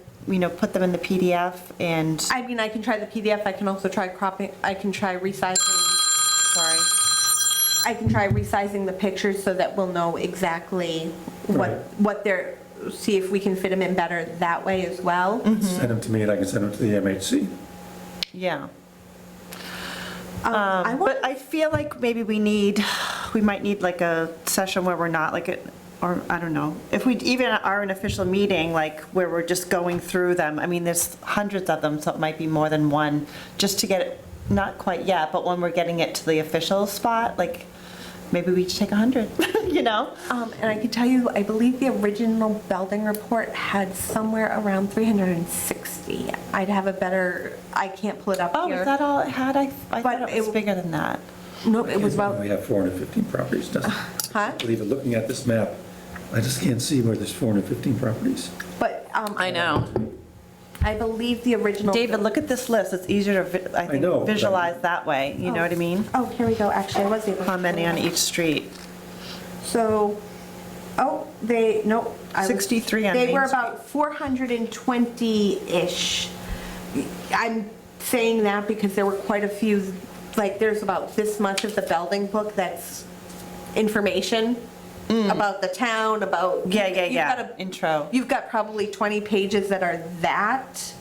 put them in the PDF and, I mean, I can try the PDF, I can also try cropping, I can try resizing, sorry. I can try resizing the pictures so that we'll know exactly Right. what they're, see if we can fit them in better that way as well. Send them to me and I can send them to the MHC. yeah. I want, But I feel like maybe we might need like a session where we're not like, or I don't know, if we even are an official meeting, like where we're just going through them. I mean, there's hundreds of them, so it might be more than one, just to get it, not quite yet, but when we're getting it to the official spot, like maybe we should take 100, and I can tell you, I believe the original Belding report had somewhere around 360. I'd have a better, I can't pull it up Oh, here. is that all it had? I thought But it was it- bigger than that. Nope, it was about, We have 415 properties, doesn't it? huh? I believe it, looking at this map, I just can't see where there's 415 properties. But I know. I believe the original. David, look at this list. It's easier to, I think, know, but- visualize that way. You know what I mean? Oh, here we go, actually, I was able to. How many on each street? So, nope. I was- 63 on They Main were Street. about 420-ish. I'm saying that because there were quite a few, like, there's about this much of the Belding book that's information. about the town, about. Yeah, you've got a- intro. You've got probably 20 pages that are that.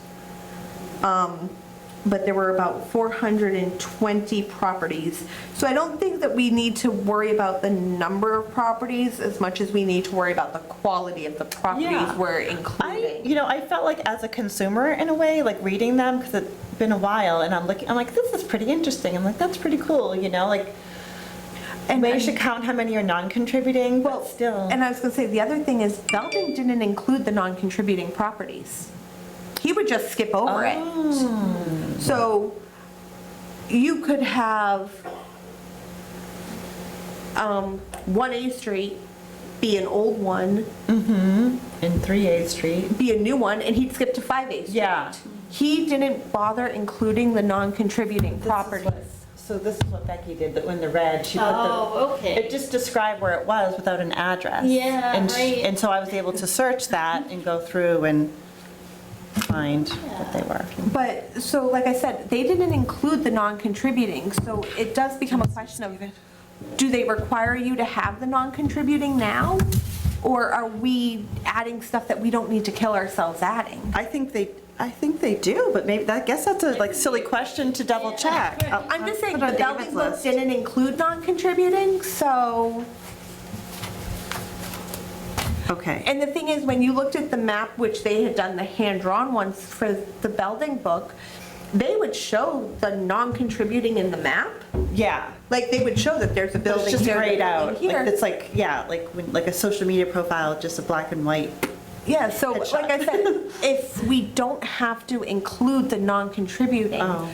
But there were about 420 properties. So I don't think that we need to worry about the number of properties as much as we need to worry about the quality of the properties Yeah. we're I, including. I felt like as a consumer in a way, like reading them, because it's been a while, and I'm like, this is pretty interesting. I'm like, that's pretty cool, like, and maybe you should count how many are non-contributing, Well, but still. And I was gonna say, the other thing is Belden didn't include the non-contributing properties. He would just skip over it. So you could have 1A Street be an old one, In 3A Street. be a new one, and he'd skip to 5A Street. Yeah. He didn't bother including the non-contributing properties. So this is what Becky did, that when the red, she put the, Oh, okay. it just described where it was without an address. Yeah, And right. And so I was able to search that and go through and find what they were. But, so like I said, they didn't include the non-contributing, so it does become a question of, do they require you to have the non-contributing now? Or are we adding stuff that we don't need to kill ourselves adding? I think they do, but maybe, I guess that's a like silly question to double check. I'm just saying, Put it on the David's building book list. didn't include non-contributing, so. Okay. And the thing is, when you looked at the map, which they had done the hand-drawn ones for the building book, they would show the non-contributing in the map. Yeah. Like, they would show that there's a It's building just here, grayed a out. building Like, here. it's like, yeah, like when, like a social media profile, just a black and white. Yeah, so Headshot. like I said, if we don't have to include the non-contributing, Oh.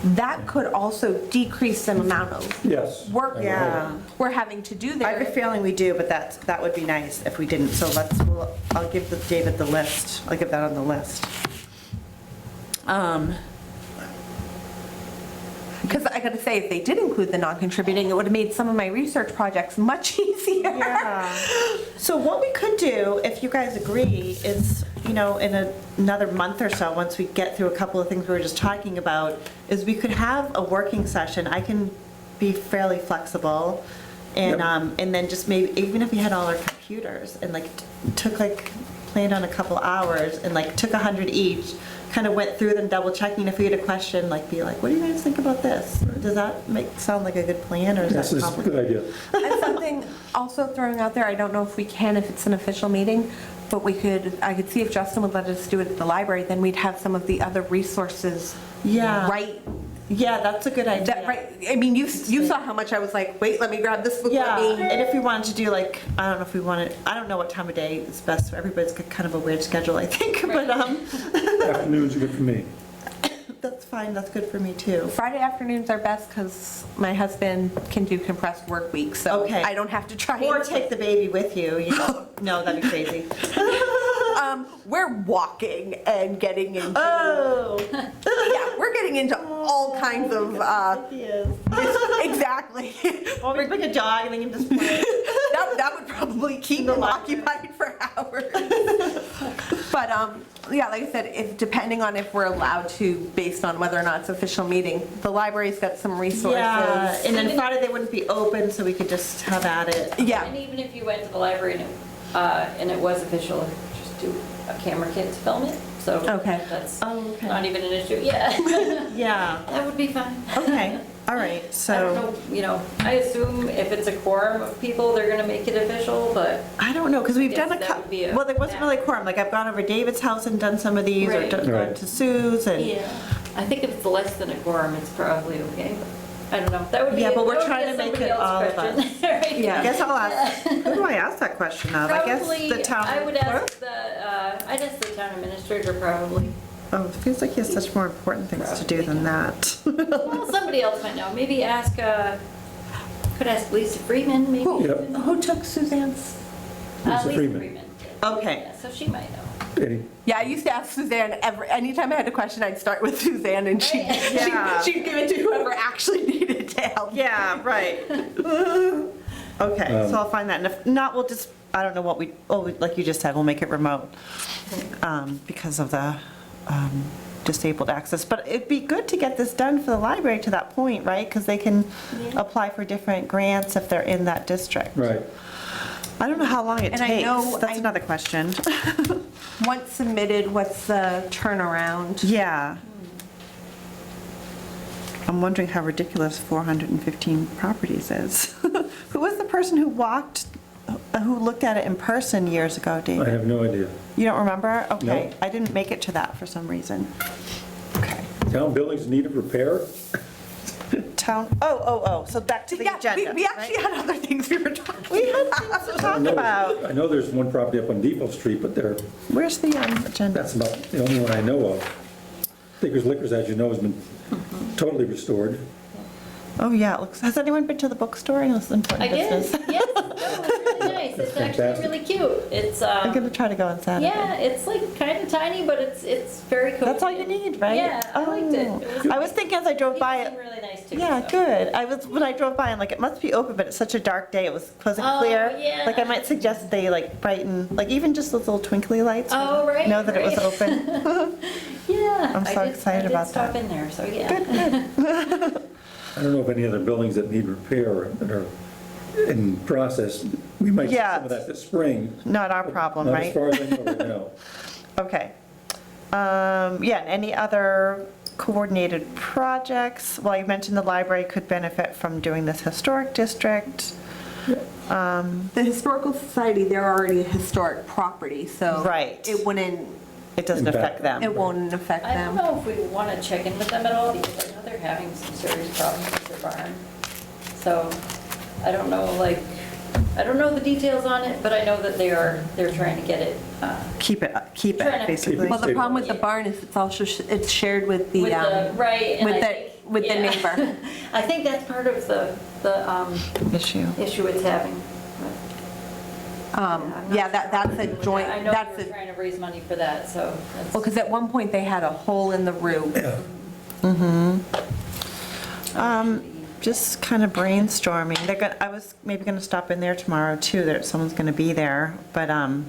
that could also decrease the amount of Yes. work Yeah. we're having to do I have a there. feeling we do, but that would be nice if we didn't. So I'll give David the list. I'll give that on the list. Because I gotta say, if they did include the non-contributing, it would have made some of my research projects much easier. Yeah. So what we could do, if you guys agree, is, in another month or so, once we get through a couple of things we were just talking about, is we could have a working session. I can be fairly flexible. And, Yep. and then just maybe, even if we had all our computers and like took planned on a couple hours and like took 100 each, kind of went through them, double checking. If we had a question, like be like, what do you guys think about this? Does that sound like a good plan, or is Yes, that it's a complicated? good idea. And something also throwing out there, I don't know if we can, if it's an official meeting, but I could see if Justin would let us do it at the library, then we'd have some of the other resources. Yeah. Right, Yeah, that's a good idea. that, right, I mean, you saw how much I was like, wait, let me grab this book, Yeah, let me. and if we wanted to do like, I don't know if we wanted, I don't know what time of day is best. Everybody's got kind of a weird schedule, I think, but Afternoons are good for me. that's fine. That's good for me too. Friday afternoons are best because my husband can do compressed work weeks, so Okay. I don't have to try. Or and- take the baby with you. No, that'd be crazy. We're walking and getting into, Oh, yeah, we're getting into all kinds of, yes. exactly. Or we bring a dog and then you just play. That would probably keep them occupied for hours. But, yeah, like I said, depending on if we're allowed to, based on whether or not it's official meeting, the library's got some resources. Yeah, and then Friday they wouldn't be open, so we could just have at it. Yeah, And even if you went to the library and it was official, just do a camera kit to film it, so. Okay. That's Oh, okay. not even an issue, yeah. Yeah, That would be fine. okay, all right, I don't so, know, I assume if it's a quorum of people, they're gonna make it official, but I don't know, because we've Yes, done a that couple, would be a- well, there wasn't really a quorum, like I've gone over David's house and done some of these, or Right. gone Right. to Sue's, and, yeah, I think if it's less than a quorum, it's probably okay. I don't know, that would be. Yeah, but we're that would be trying to make somebody it all else's of us. question. Right. I Yeah. guess I'll ask, who do I ask that question of? I guess Probably, the town I would clerk? I'd ask the town administrator probably. Oh, it feels like he has such more important things to do than that. Well, somebody else might know. Maybe could ask Lisa Freeman, maybe. who, Yep. who took Suzanne's? Lisa Freeman. Okay. Yeah, so she might know. Any, Yeah, I used to ask Suzanne anytime I had a question, I'd start with Suzanne and Yeah. she'd give it to whoever actually needed to help. Yeah, right. Okay, so I'll find that, and if not, we'll just, I don't know what like you just said, we'll make it remote, because of the disabled access. But it'd be good to get this done for the library to that point, right? Because they can apply for different grants if they're in that district. Right. I don't know how long it And I takes. know- That's another question. Once submitted, what's the turnaround? Yeah. I'm wondering how ridiculous 415 properties is. Who was the person who looked at it in person years ago, I David? have no idea. You don't remember? Okay, No. I didn't make it to that for some reason. Okay. Town buildings need a repair? So back to the Yeah, agenda. we actually right? had other things we were talking We had about. things to talk about. I know there's one property up on Depot Street, but Where's the agenda? that's about the only one I know of. Baker's Liquors, as you know, has been totally restored. Oh, yeah, it looks, has anyone been to the bookstore? I know it's important I did, business. yes, no, it's really nice, it's actually fantastic. really cute. It's, I'm gonna try to go on Saturday. yeah, it's like kind of tiny, but it's very cozy. That's all you need, right? Yeah, I liked it. Oh. It was- I was thinking as I drove by People it, seem really nice too. yeah, so. good. When I drove by, I'm like, it must be open, but it's such a dark day, it wasn't Oh, clear. yeah. Like, I might suggest they like brighten, like even just those little twinkly lights. Oh, right, Know that it was right. open. Yeah. I'm so excited about I that. did stop in there, so yeah. I don't know of any other buildings that need repair that are in process. We might see Yeah. some of that this spring. Not our problem, Not as right? far as I know right now. Okay. Yeah, and any other coordinated projects? Well, you mentioned the library could benefit from doing this historic district. The Historical Society, they're already a historic property, so. Right. It wouldn't, It doesn't affect them. it won't affect I don't them. know if we want to check in with them at all, because I know they're having some serious problems with their barn. So, I don't know, I don't know the details on it, but I know that they're trying to get it, Keep Trying it, to- basically. Well, the problem with the barn is it's also, it's shared with the, with the, right, and with I the, think. with the yeah. neighbor. I think that's part of the Issue. issue it's having. I'm not Yeah, that's a sure. joint, I know that's we're a, trying to raise money for that, so that's. well, because at one point they had a hole in the roof. Just kind of brainstorming. I was maybe going to stop in there tomorrow too, someone's going to be there. But I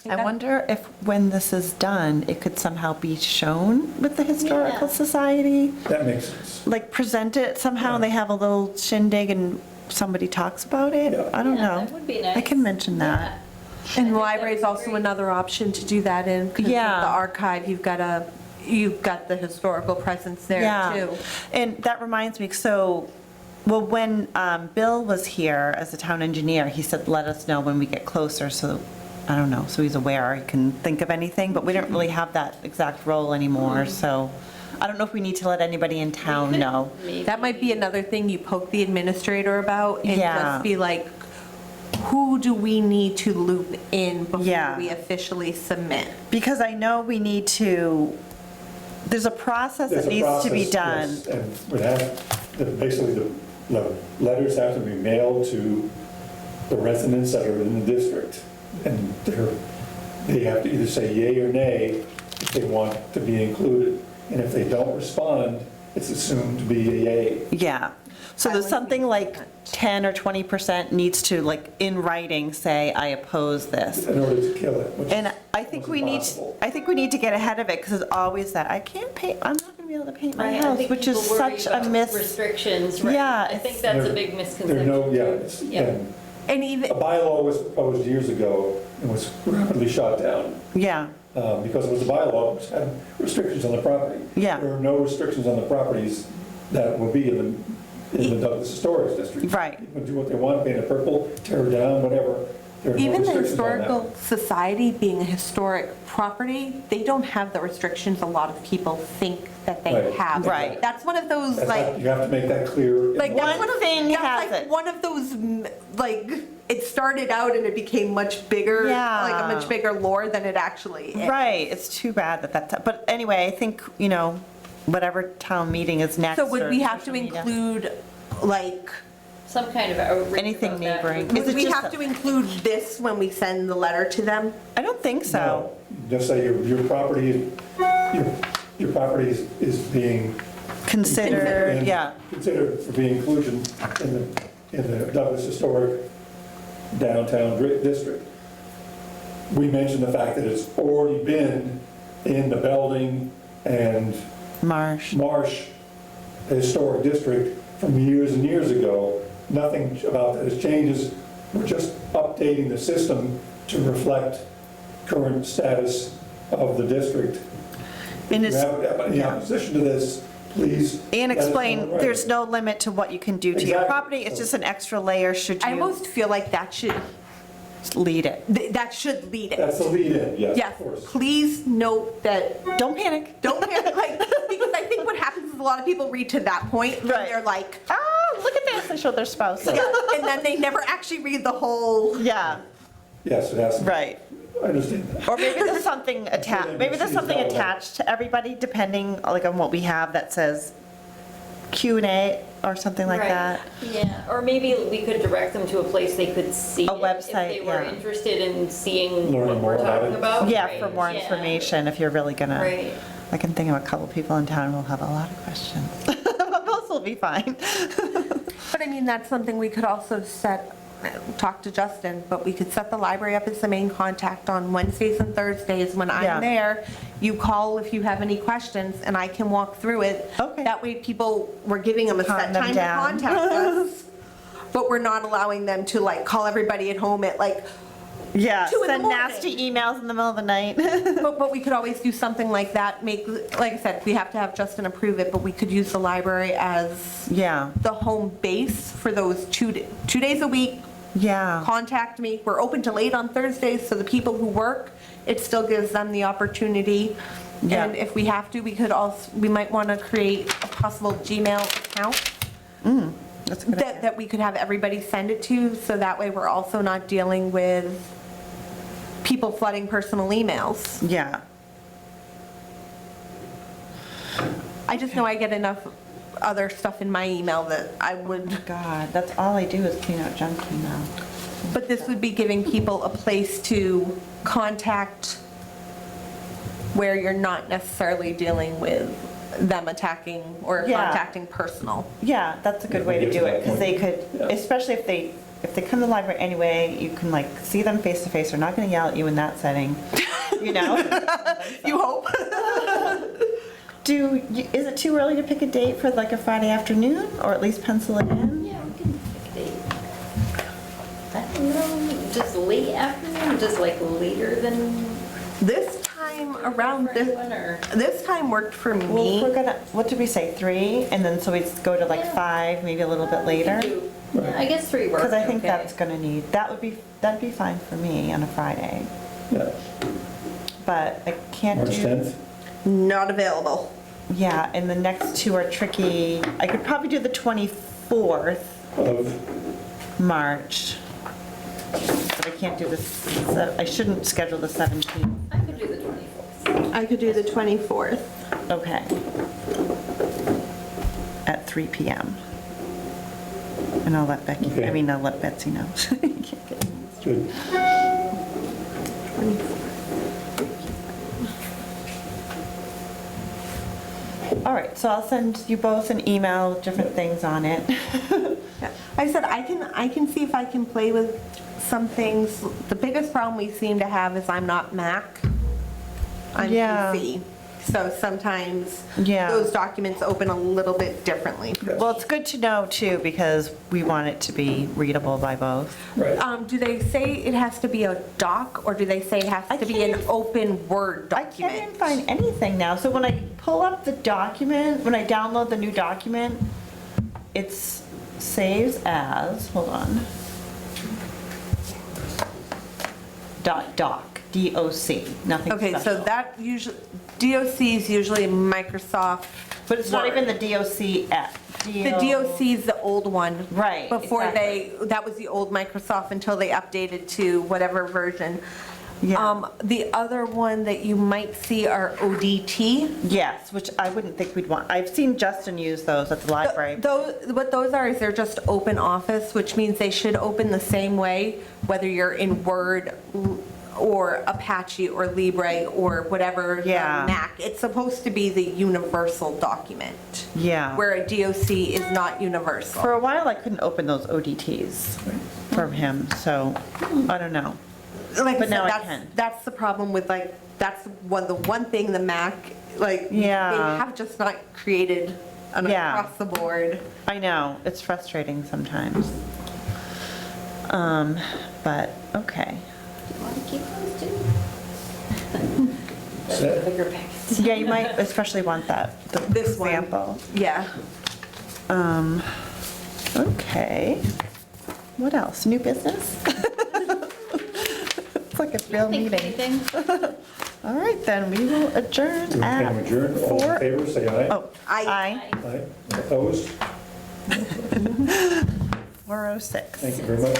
Okay. wonder if when this is done, it could somehow be shown with the Historical Yeah. Society? That makes sense. Like present it somehow, they have a little shindig and somebody talks about it? Yeah. I don't Yeah, know. that would be nice. I can mention that. Yeah. I And think the that library is would be also great. another option to do that in, because Yeah. the archive, you've got the historical presence there Yeah. too. And that reminds me, when Bill was here as a town engineer, he said, let us know when we get closer, so, I don't know, so he's aware, he can think of anything, but we don't really have that exact role anymore, so I don't know if we need to let anybody in town know. Maybe. That might be another thing you poke the administrator about and Yeah. just be like, who do we need to loop in before Yeah. we officially submit? Because I know we need to, there's a process There's that a needs to be process, done. yes, And we have, basically, the letters have to be mailed to the residents that are in the district. And they have to either say yay or nay if they want to be included. And if they don't respond, it's assumed to be a yay. Yeah, so there's something like 10 or 20% needs to, like, in writing, say, I oppose this. In order to kill it, which And is I think we almost need, impossible. I think we need to get ahead of it, because it's always that, I can't paint, I'm not gonna be able to paint my Right, I house, think which is people worry such a about miss. Restrictions, right? Yeah, I think that's a big There misconception. are no, yeah, too. Yeah. and And even, a bylaw was proposed years ago and was rapidly shot down. Yeah, Because it was a bylaw which had restrictions on the property. Yeah. There are no restrictions on the properties that will be in the Douglas Historic District. Right. People can do what they want, paint it purple, tear it down, whatever. There are no even the restrictions on that. historical society being a historic property, they don't have the restrictions a lot of people think that they Right. have. Right. That's one of those, That's like, not- You have to make that clear. like, that's One one of, thing that's has like it. one of those, like, it started out and it became much bigger, Yeah. like a much bigger lore than it actually is. right, it's too bad but anyway, I think, whatever town meeting is next. So would or we have to social media. include, like, Some kind of outreach. Anything about that neighboring. would- Is would it we just have a- to include this when we send the letter to them? I don't think so. No, just say your property, your property is being. Consider, and yeah, Considered for being inclusion in the Douglas Historic Downtown District. We mentioned the fact that it's already been in the Belding and Marsh. Marsh Historic District from years and years ago. Nothing about those changes. We're just updating the system to reflect current status of the district. If And you it's- have any opposition to this, please. And let us know explain, in there's writing. no limit to what you can do to your Exactly. property, it's just an extra layer should I you almost feel like that should lead it. lead it. That's the lead-in, yes, Yes, of course. please note that, Don't panic. don't panic, like, because I think what happens is a lot of people read to that point, and Right. they're like, Oh, look at this, they showed their spouse. yeah, and then they never actually read the whole, Yeah, Yes, it has, right. I understand that. Or maybe there's something attached, maybe there's something attached to everybody, depending, like, on what we have that says Q&A or something like Right. that. Yeah, or maybe we could direct them to a place they could see A it website, if they were yeah. interested in seeing Learning what more we're about talking it. about. Yeah, Right, for more yeah. information, if you're really gonna. Right. I can think of a couple people in town who will have a lot of questions. But most will be fine. but I mean, that's something we could also talk to Justin, but we could set the library up as the main contact on Wednesdays and Thursdays when Yeah. I'm there. You call if you have any questions, and I can walk through it. Okay. That way people, we're giving them a Calm set them time to down. contact us, but we're not allowing them to like call everybody at home at like, Yeah, 2 in the send morning. nasty emails in the middle of the night. but we could always do something like that, like I said, we have to have Justin approve it, but we could use the library as Yeah, the home base for those 2 days a week. yeah, Contact me. We're open till 8 on Thursdays, so the people who work, it still gives them the opportunity. Yeah. And if we have to, we might want to create a possible Gmail account that's a good idea. that we could have everybody send it to, so that way we're also not dealing with people flooding personal emails. Yeah, I just know I get enough other stuff in my email that I would, God, that's all I do is clean out junk email. but this would be giving people a place to contact where you're not necessarily dealing with them attacking or Yeah. contacting personal. Yeah, that's a good way to do it, because they could, Yeah. especially if they come to the library anyway, you can like see them face to face, they're not gonna yell at you in that setting, you know? You hope? Is it too early to pick a date for like a Friday afternoon, or at least pencil it in? Yeah, we can pick a date. I don't know, just late afternoon, just like later than This time around, everyone, or? this time worked for Well, me. we're gonna, what did we say, 3? And then so we'd go to like Yeah. 5, maybe a little bit later? Yeah, I guess 3 works. Because I think okay. that's gonna need, that'd be fine for me on a Friday, Yeah, but I can't do. March 10th. Not available. Yeah, and the next 2 are tricky. I could probably do the 24th Of, March, but I can't do this, I shouldn't schedule the 17th. I could do the 24th. I could do the 24th. Okay. At 3 PM. And I'll let Becky, Okay. I'll let Betsy know. good. All right, so I'll send you both an email, with different things on it. Yeah. I said, I can see if I can play with some things. The biggest problem we seem to have is I'm not Mac. I'm Yeah. PC. So sometimes Yeah. those documents open a little bit differently. Well, it's good to know too, because we want it to be readable by both. Right. Do they say it has to be a doc, or do they say it has I to be an can't- open Word I can't even document? find anything now. So when I pull up the document, when I download the new document, it saves as, hold on. Doc, D-O-C, nothing Okay, so special. that usually, DOC is usually Microsoft. But it's not Word. even the DOC app. The DOC is the old one. Right, Before exactly. that was the old Microsoft until they updated to whatever version. Yeah. The other one that you might see are ODT. Yes, which I wouldn't think we'd want. I've seen Justin use those at the library. What those are is they're just open office, which means they should open the same way, whether you're in Word or Apache or Libre or whatever the Yeah. Mac. It's supposed to be the universal document, Yeah. where a DOC is not universal. For a while, I couldn't open those ODTs from him, so I don't know. Like I But said, now I can. that's the problem with the one thing the Mac Like, they Yeah. have just not created an Yeah. across the board. I know, it's frustrating sometimes. But, okay. Do you want to keep those too? That's the bigger packets. Yeah, you might especially want that, the This one. example. Yeah. Okay. What else? New business? It's like a real Think of meeting. anything? All right, then, we will adjourn Do we at can adjourn? All in 4. favor, say aye. Oh, Aye. aye, Aye. Opposed? 4:06. Thank you very much.